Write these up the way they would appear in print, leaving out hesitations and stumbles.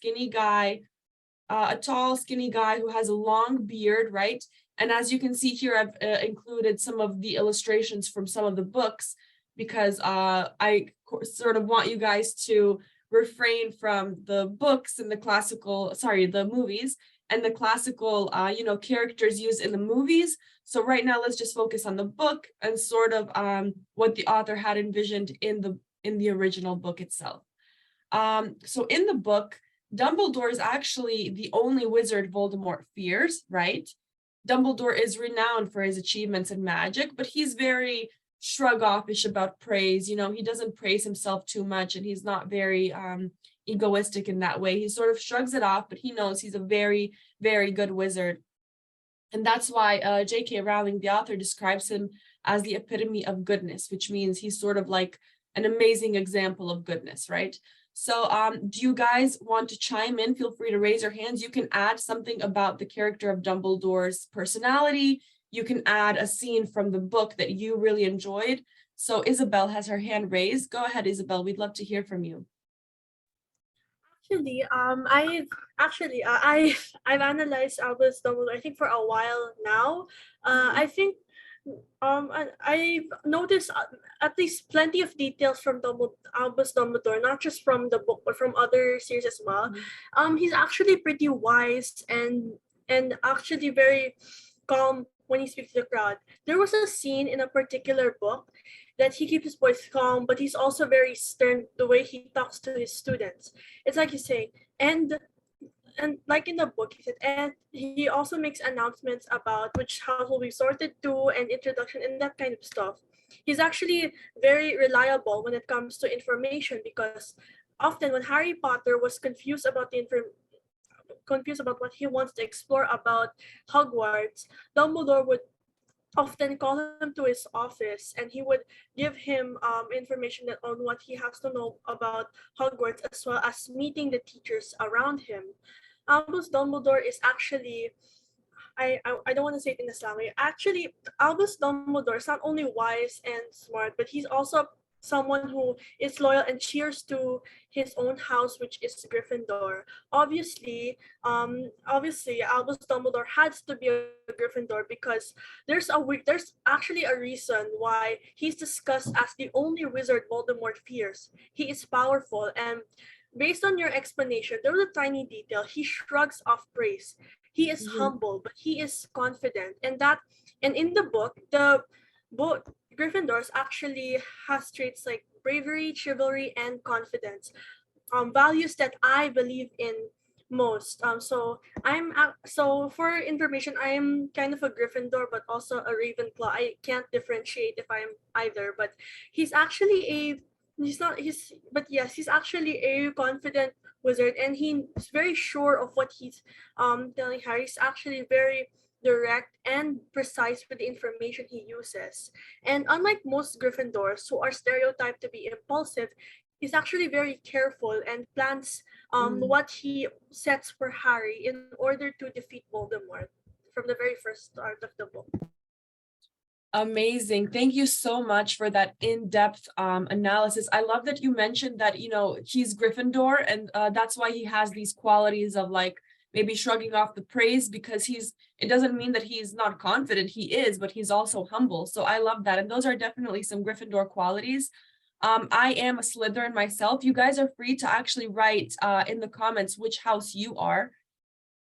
skinny guy, a tall, skinny guy who has a long beard, right? And as you can see here, I've included some of the illustrations from some of the books because I sort of want you guys to refrain from the books and the movies and the classical, characters used in the movies. So right now, let's just focus on the book and sort of what the author had envisioned in the original book itself. So in the book, Dumbledore is actually the only wizard Voldemort fears, right? Dumbledore is renowned for his achievements in magic, but he's very shrug-offish about praise. He doesn't praise himself too much, and he's not very egoistic in that way. He sort of shrugs it off, but he knows he's a very, very good wizard. And that's why J.K. Rowling, the author, describes him as the epitome of goodness, which means he's sort of like an amazing example of goodness, right? So do you guys want to chime in? Feel free to raise your hands. You can add something about the character of Dumbledore's personality. You can add a scene from the book that you really enjoyed. So Isabel has her hand raised. Go ahead, Isabel. We'd love to hear from you. I've analyzed Albus Dumbledore, I think, for a while now. I think I've noticed at least plenty of details from Albus Dumbledore, not just from the book but from other series as well. He's actually pretty wise and actually very calm when he speaks to the crowd. There was a scene in a particular book that he keeps his voice calm, but he's also very stern the way he talks to his students. It's like you say, and like in the book, he said, and he also makes announcements about which house will be sorted to and introduction and that kind of stuff. He's actually very reliable when it comes to information because often when Harry Potter was confused about what he wants to explore about Hogwarts, Dumbledore would often call him to his office and he would give him information on what he has to know about Hogwarts as well as meeting the teachers around him. Albus Dumbledore is actually, I don't want to say it in Islam way. Actually, Albus Dumbledore is not only wise and smart, but he's also someone who is loyal and cheers to his own house, which is Gryffindor. Obviously, Albus Dumbledore has to be a Gryffindor because there's actually a reason why he's discussed as the only wizard Voldemort fears. He is powerful, and based on your explanation, there was a tiny detail. He shrugs off praise. He is humble, but he is confident, and in the book, Gryffindors actually has traits like bravery, chivalry, and confidence, values that I believe in most. So for information, I'm kind of a Gryffindor, but also a Ravenclaw. I can't differentiate if I'm either, but he's actually a he's not he's but yes, he's actually a confident wizard, and he's very sure of what he's telling Harry. He's actually very direct and precise with the information he uses. And unlike most Gryffindors who are stereotyped to be impulsive, he's actually very careful and plans what he sets for Harry in order to defeat Voldemort from the very first start of the book. Amazing. Thank you so much for that in-depth analysis. I love that you mentioned that, he's Gryffindor, and that's why he has these qualities of like maybe shrugging off the praise, because it doesn't mean that he's not confident. He is, but he's also humble. So I love that. And those are definitely some Gryffindor qualities. I am a Slytherin myself. You guys are free to actually write in the comments which house you are.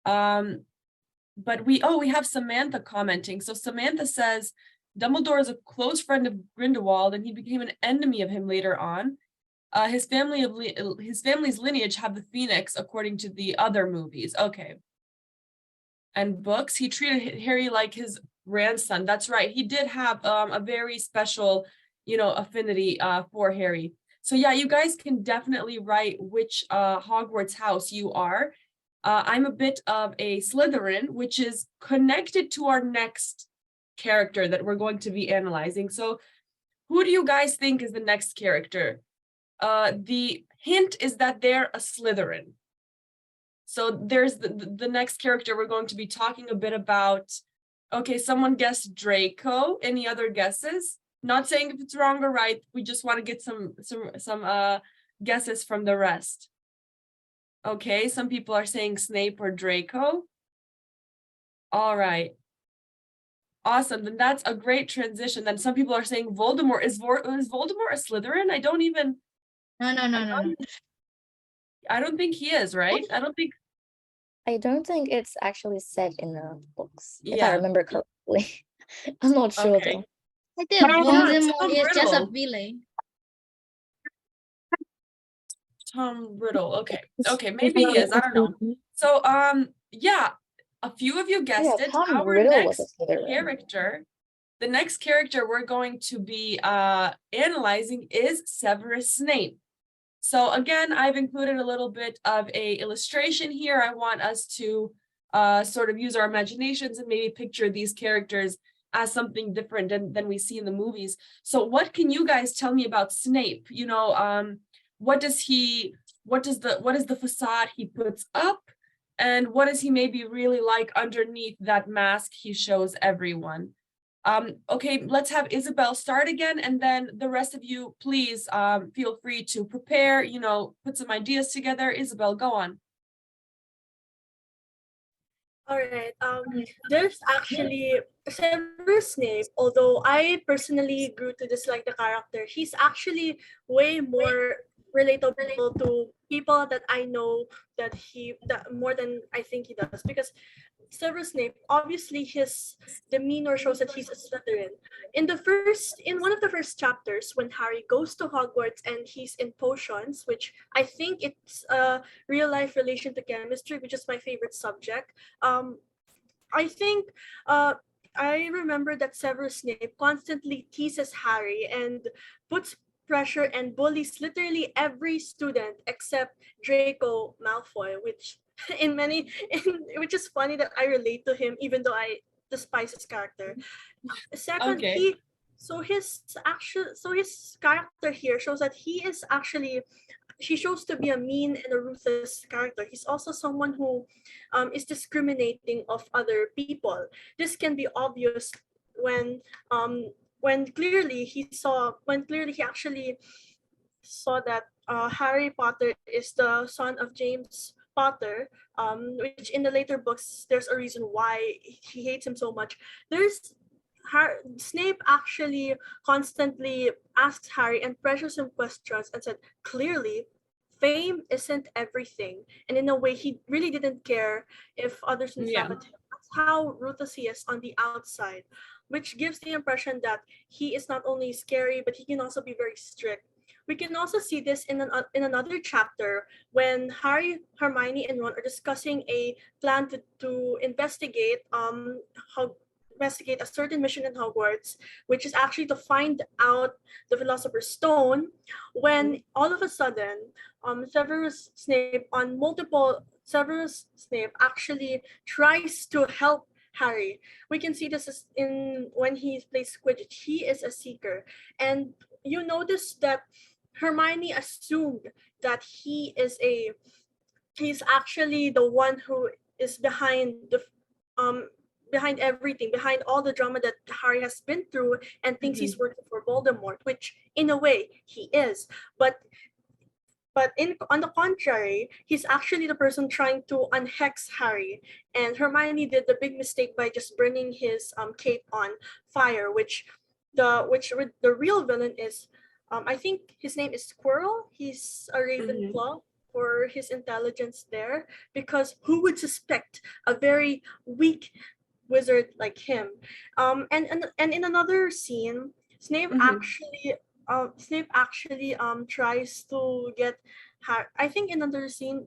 But we have Samantha commenting. So Samantha says, Dumbledore is a close friend of Grindelwald, and he became an enemy of him later on. His family's lineage have the Phoenix, according to the other movies. Okay. And books, he treated Harry like his grandson. That's right. He did have a very special, affinity for Harry. So yeah, you guys can definitely write which Hogwarts house you are. I'm a bit of a Slytherin, which is connected to our next character that we're going to be analyzing. So who do you guys think is the next character? The hint is that they're a Slytherin. So there's the next character we're going to be talking a bit about. Okay, someone guessed Draco. Any other guesses? Not saying if it's wrong or right. We just want to get some guesses from the rest. Okay, some people are saying Snape or Draco. All right. Awesome. Then that's a great transition. Then some people are saying Voldemort. Is Voldemort a Slytherin? No, no, no, no, no. I don't think he is, right? I don't think. I don't think it's actually said in the books, if I Yeah. remember correctly. I'm not sure Okay. though. I think Voldemort Tom is just a Riddle. villain. Tom Riddle. Okay. Okay, maybe he is. I don't know. So yeah, a few of you guessed Yeah, it. Tom Our Riddle was a next Slytherin. character, the next character we're going to be analyzing is Severus Snape. So again, I've included a little bit of a illustration here. I want us to sort of use our imaginations and maybe picture these characters as something different than we see in the movies. So what can you guys tell me about Snape? You know, what is the facade he puts up, and what is he maybe really like underneath that mask he shows everyone? Okay, let's have Isabel start again, and then the rest of you, please feel free to prepare, you know, put some ideas together. Isabel, go on. All right. There's actually Severus Snape. Although I personally grew to dislike the character, he's actually way more relatable to people that I know that more than I think he does, because Severus Snape, obviously his demeanor shows that he's a Slytherin. In one of the first chapters, when Harry goes to Hogwarts and he's in potions, which I think it's a real life relation to chemistry, which is my favorite subject. I think I remember that Severus Snape constantly teases Harry and puts pressure and bullies literally every student except Draco Malfoy, which which is funny that I relate to him even though I despise his character. Second, Okay. his character here shows that he shows to be a mean and a ruthless character. He's also someone who is discriminating of other people. This can be obvious when clearly he actually saw that Harry Potter is the son of James Potter, which in the later books there's a reason why he hates him so much. Snape actually constantly asks Harry and pressures him questions and said, clearly, fame isn't everything. And in a way, he really didn't care if others would laugh at him. That's how ruthless he is on the outside, which gives the impression that he is not only scary, but he can also be very strict. We can also see this in another chapter when Harry, Hermione, and Ron are discussing a plan to investigate a certain mission in Hogwarts, which is actually to find out the Philosopher's Stone, when all of a sudden, Severus Snape actually tries to help Harry. We can see this in when he plays Quidditch. He is a seeker, and you notice that Hermione assumed that he's actually the one who is behind everything, behind all the drama that Harry has been through, and thinks he's working for Voldemort, which in a way he is. But on the contrary, he's actually the person trying to unhex Harry. And Hermione did the big mistake by just burning his cape on fire, which the real villain is, I think his name is Squirrel. He's a Ravenclaw for his intelligence there, because who would suspect a very weak wizard like him? And in another scene, Snape actually tries to get Harry. I think in another scene,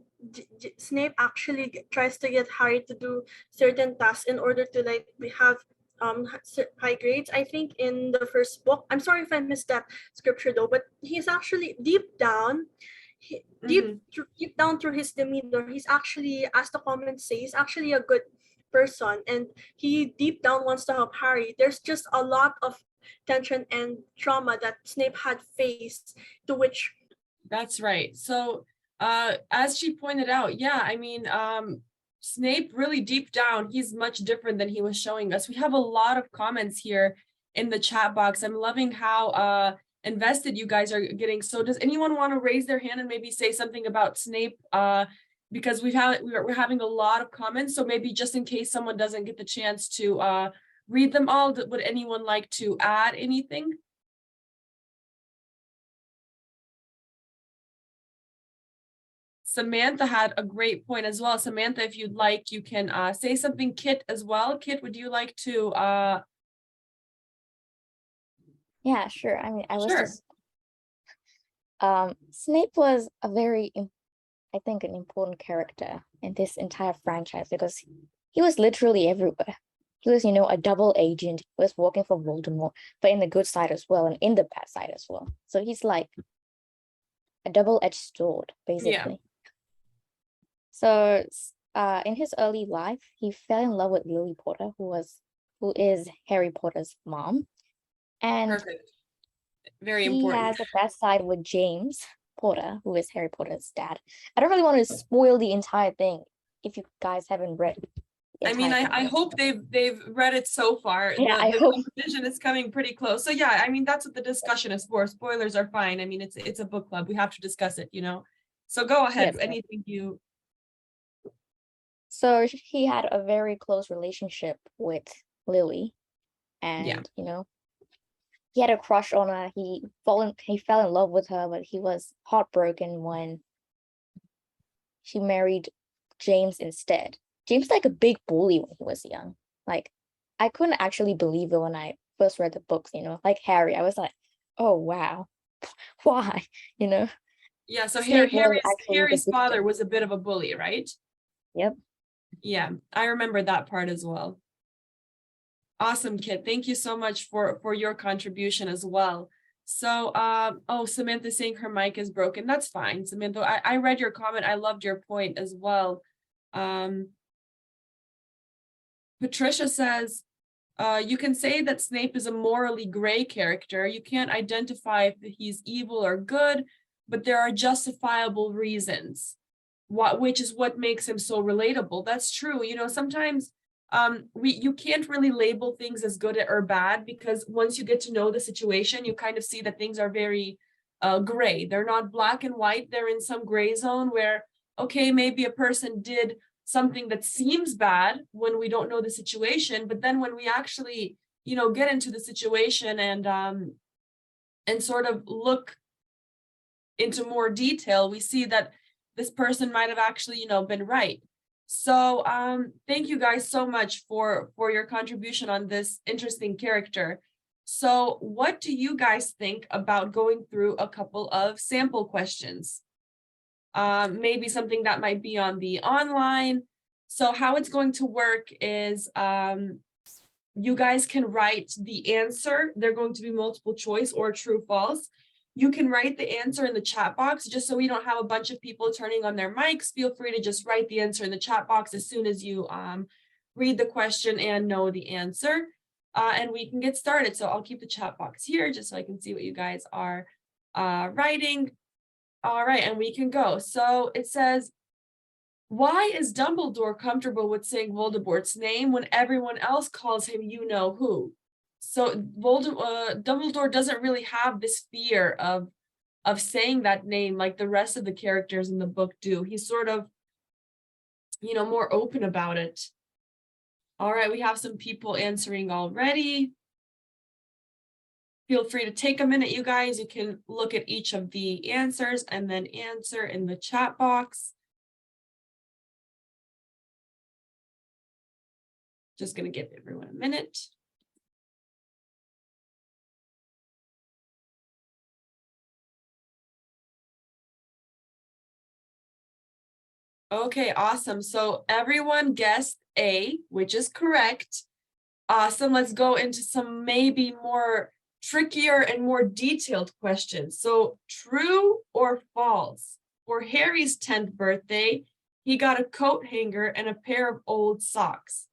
Snape actually tries to get Harry to do certain tasks in order to like have high grades. I think in the first book. I'm sorry if I missed that scripture though, but he's actually deep down through his demeanor, he's actually, as the comments say, he's actually a good person, and he deep down wants to help Harry. There's just a lot of tension and trauma that Snape had faced, to which That's right. So as she pointed out, yeah, I mean, Snape really deep down, he's much different than he was showing us. We have a lot of comments here in the chat box. I'm loving how invested you guys are getting. So does anyone want to raise their hand and maybe say something about Snape because we're having a lot of comments. So maybe just in case someone doesn't get the chance to read them all, would anyone like to add anything? Samantha had a great point as well. Samantha, if you'd like, you can say something. Kit as well. Kit, would you like to? Yeah, sure. I mean, I was Sure. just Snape was a very, I think, an important character in this entire franchise because he was literally everywhere. He was, a double agent. He was working for Voldemort, but in the good side as well, and in the bad side as well. So he's like a double-edged sword, basically. So, in his early life, he fell in love with Lily Potter, who is Harry Potter's mom, and Perfect. Very he important. has a bad side with James Potter, who is Harry Potter's dad. I don't really want to spoil the entire thing if you guys haven't read. I mean, I hope they've read it so far. Yeah, I the hope. conclusion is coming pretty close. So yeah, I mean, that's what the discussion is for. Spoilers are fine. I mean, it's a book club. We have to discuss it, So go ahead. Yes. Anything you. So he had a very close relationship with Lily, and he had a crush on her. He fell in love with her, but he was heartbroken when she married James instead. James like a big bully when he was young. Like, I couldn't actually believe it when I first read the books, like Harry. I was like, oh wow, why? Yeah, so Snape was actually the Harry's father victim. was a bit of a bully, right? Yep. Yeah, I remember that part as well. Awesome, Kit. Thank you so much for your contribution as well. So, oh, Samantha saying her mic is broken. That's fine, Samantha. I read your comment. I loved your point as well. Patricia says, you can say that Snape is a morally gray character. You can't identify if he's evil or good, but there are justifiable reasons, which is what makes him so relatable. That's true. Sometimes you can't really label things as good or bad, because once you get to know the situation, you kind of see that things are very gray. They're not black and white. They're in some gray zone where, okay, maybe a person did something that seems bad when we don't know the situation, but then when we actually, get into the situation and sort of look into more detail, we see that this person might have actually, been right. So thank you guys so much for your contribution on this interesting character. So what do you guys think about going through a couple of sample questions? Maybe something that might be on the online. So how it's going to work is you guys can write the answer. They're going to be multiple choice or true, false. You can write the answer in the chat box, just so we don't have a bunch of people turning on their mics. Feel free to just write the answer in the chat box as soon as you read the question and know the answer. And we can get started. So I'll keep the chat box here just so I can see what you guys are writing. All right, and we can go. So it says, why is Dumbledore comfortable with saying Voldemort's name when everyone else calls him you-know-who? So Dumbledore doesn't really have this fear of saying that name like the rest of the characters in the book do. He's sort of, more open about it. All right, we have some people answering already. Feel free to take a minute, you guys. You can look at each of the answers and then answer in the chat box. Just going to give everyone a minute. Okay, awesome. So everyone guessed A, which is correct. Awesome. Let's go into some maybe more trickier and more detailed questions. So true or false? For Harry's 10th birthday, he got a coat hanger and a pair of old socks.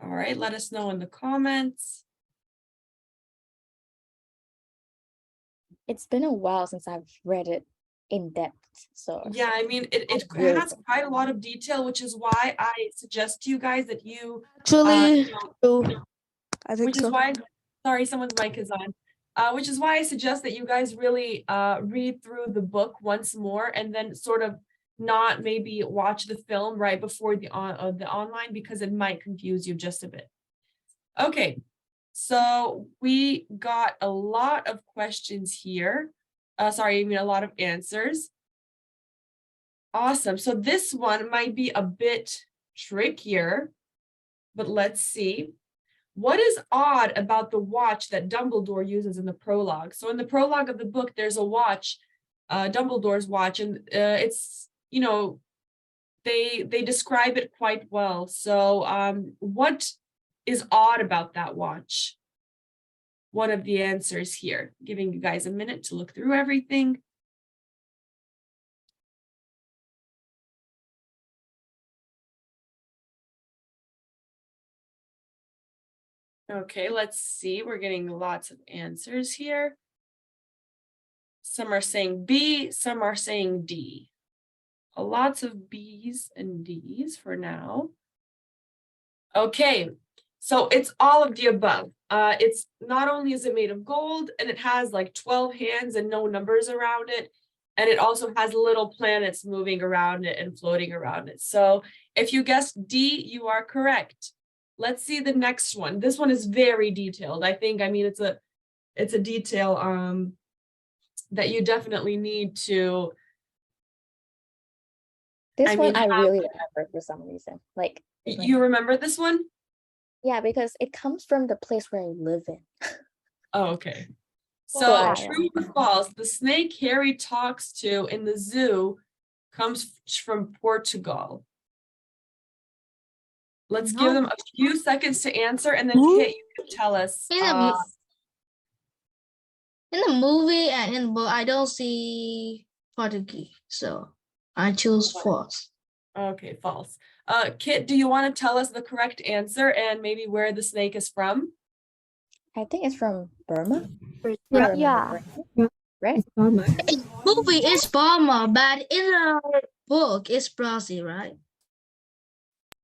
All right, let us know in the comments. It's been a while since I've read it in depth. So yeah, I mean, it has quite a lot of detail, which is why I suggest to you guys that you Actually, I think which is so. why Sorry, someone's mic is on. Which is why I suggest that you guys really read through the book once more and then sort of not maybe watch the film right before the online, because it might confuse you just a bit. Okay, so we got a lot of questions here. Sorry, I mean a lot of answers. Awesome. So this one might be a bit trickier, but let's see. What is odd about the watch that Dumbledore uses in the prologue? So in the prologue of the book, there's a watch, Dumbledore's watch, and it's, you know, they describe it quite well. So what is odd about that watch? One of the answers here, giving you guys a minute to look through everything. Okay, let's see. We're getting lots of answers here. Some are saying B, some are saying D. Lots of B's and D's for now. Okay, so it's all of the above. It's not only is it made of gold, and it has like 12 hands and no numbers around it, and it also has little planets moving around it and floating around it. So if you guessed D, you are correct. Let's see the next one. This one is very detailed. I mean, it's a detail that you definitely need to. This one I really remember for some reason. Like, you remember this one? Yeah, because it comes from the place where I live in. Oh, okay. So true or false, the snake Harry talks to in the zoo comes from Portugal. Let's give them a few seconds to answer, and then Kit, you can tell us. In the movie and in the book, I don't see Portuguese, so I choose false. Okay, false. Kit, do you want to tell us the correct answer and maybe where the snake is from? I think it's from Burma. Yeah. Right? Movie is Burma, but in the book it's Brazil, right?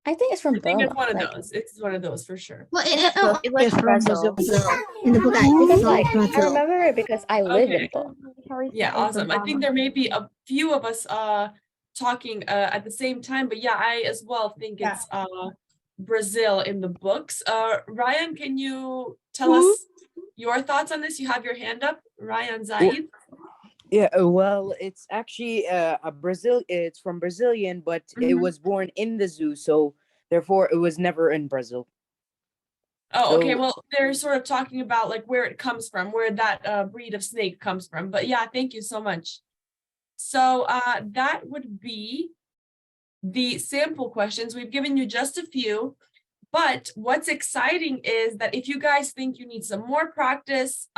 I think it's from I think Burma. it's one of those. It's one of those for sure. Well, It was Brazil. in the book, I remember it because I live in Burma. Yeah, awesome. I think there may be a few of us talking at the same time, but yeah, I as well think it's Brazil in the books. Ryan, can you tell us your thoughts on this? You have your hand up, Ryan Zaid. Yeah, well, it's actually it's from Brazilian, but it was born in the zoo, so therefore it was never in Brazil. Oh, okay. Well, they're sort of talking about like where it comes from, where that breed of snake comes from. But yeah, thank you so much. So that would be the sample questions. We've given you just a few, but what's exciting is that if you guys think you need some more practice,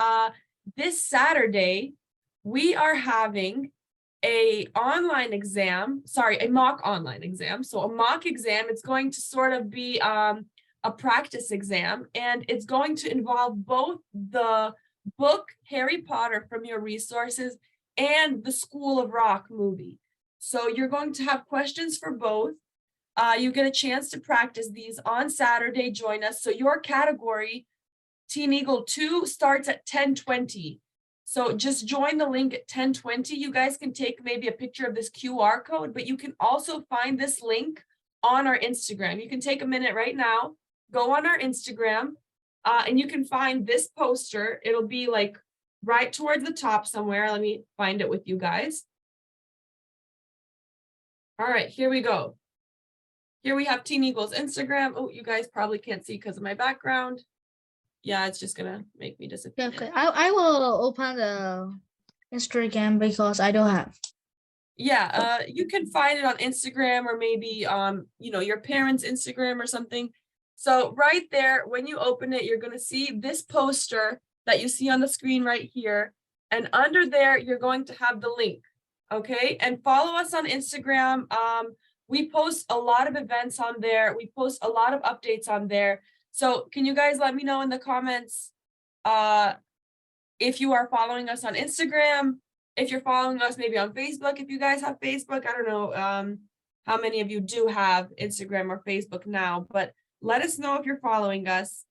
this Saturday, we are having a mock online exam. So a mock exam, it's going to sort of be a practice exam, and it's going to involve both the book Harry Potter from your resources and the School of Rock movie. So you're going to have questions for both. You get a chance to practice these on Saturday. Join us. So your category, TeenEagle 2, starts at 10:20. So just join the link at 10:20. You guys can take maybe a picture of this QR code, but you can also find this link on our Instagram. You can take a minute right now, go on our Instagram, and you can find this poster. It'll be like right towards the top somewhere. Let me find it with you guys. All right, here we go. Here we have TeenEagle's Instagram. Oh, you guys probably can't see because of my background. Yeah, it's just gonna make me disappear. Okay, I will open the Instagram because I don't have. Yeah, you can find it on Instagram or maybe your parents' Instagram or something. So right there, when you open it, you're gonna see this poster that you see on the screen right here. And under there, you're going to have the link. Okay, and follow us on Instagram. We post a lot of events on there. We post a lot of updates on there. So can you guys let me know in the comments if you are following us on Instagram, if you're following us maybe on Facebook, if you guys have Facebook. I don't know how many of you do have Instagram or Facebook now, but let us know if you're following us.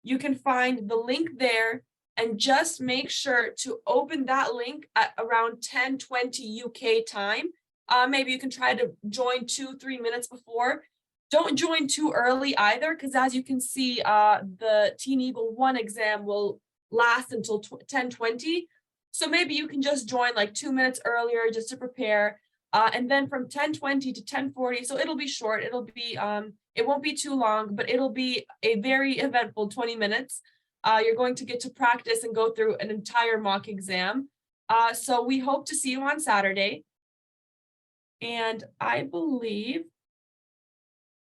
you can find the link there, and just make sure to open that link at around 10:20 UK time. Maybe you can try to join 2-3 minutes before. Don't join too early either, because as you can see, the TeenEagle 1 exam will last until 10:20. So maybe you can just join like 2 minutes earlier just to prepare. And then from 10:20 to 10:40, so it'll be short. It'll be, it won't be too long, but it'll be a very eventful 20 minutes. You're going to get to practice and go through an entire mock exam. So we hope to see you on Saturday. And I believe,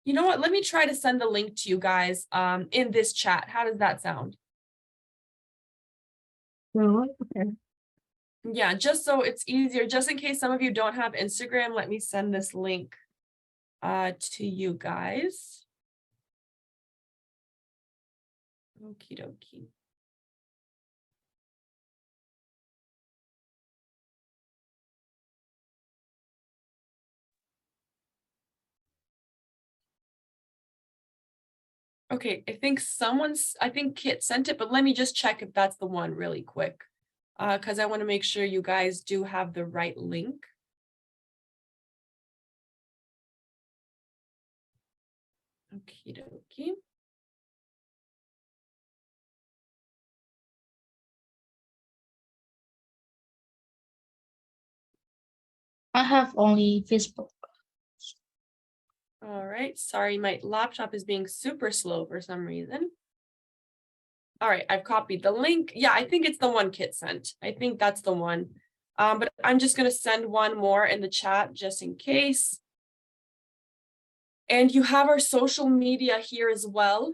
you know what, let me try to send the link to you guys in this chat. How does that sound? Okay. Yeah, just so it's easier, just in case some of you don't have Instagram, let me send this link to you guys. Okie dokie. Okay, I think Kit sent it, but let me just check if that's the one really quick. Because I want to make sure you guys do have the right link. Okie dokie. I have only Facebook. All right, sorry, my laptop is being super slow for some reason. All right, I've copied the link. Yeah, I think it's the one Kit sent. I think that's the one. But I'm just going to send one more in the chat just in case. And you have our social media here as well.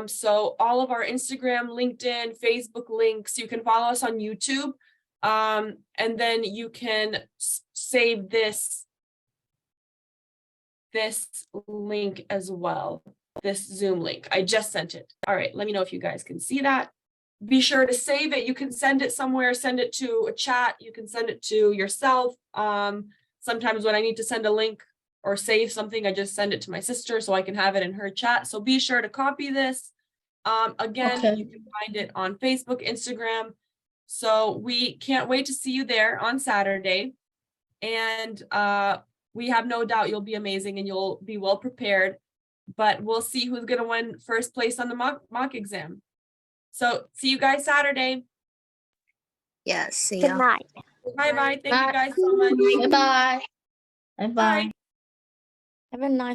So all of our Instagram, LinkedIn, Facebook links, you can follow us on YouTube. And then you can save this link as well, this Zoom link. I just sent it. All right, let me know if you guys can see that. Be sure to save it. You can send it somewhere, send it to a chat. You can send it to yourself. Sometimes when I need to send a link or save something, I just send it to my sister so I can have it in her chat. So be sure to copy this. Again, Okay. you can find it on Facebook, Instagram. So we can't wait to see you there on Saturday. And we have no doubt you'll be amazing and you'll be well prepared. But we'll see who's going to win first place on the mock exam. So see you guys Saturday. Yeah, see Good ya. night. Bye-bye. Thank Bye. you guys so much. Bye-bye. Bye-bye. Bye. Have a nice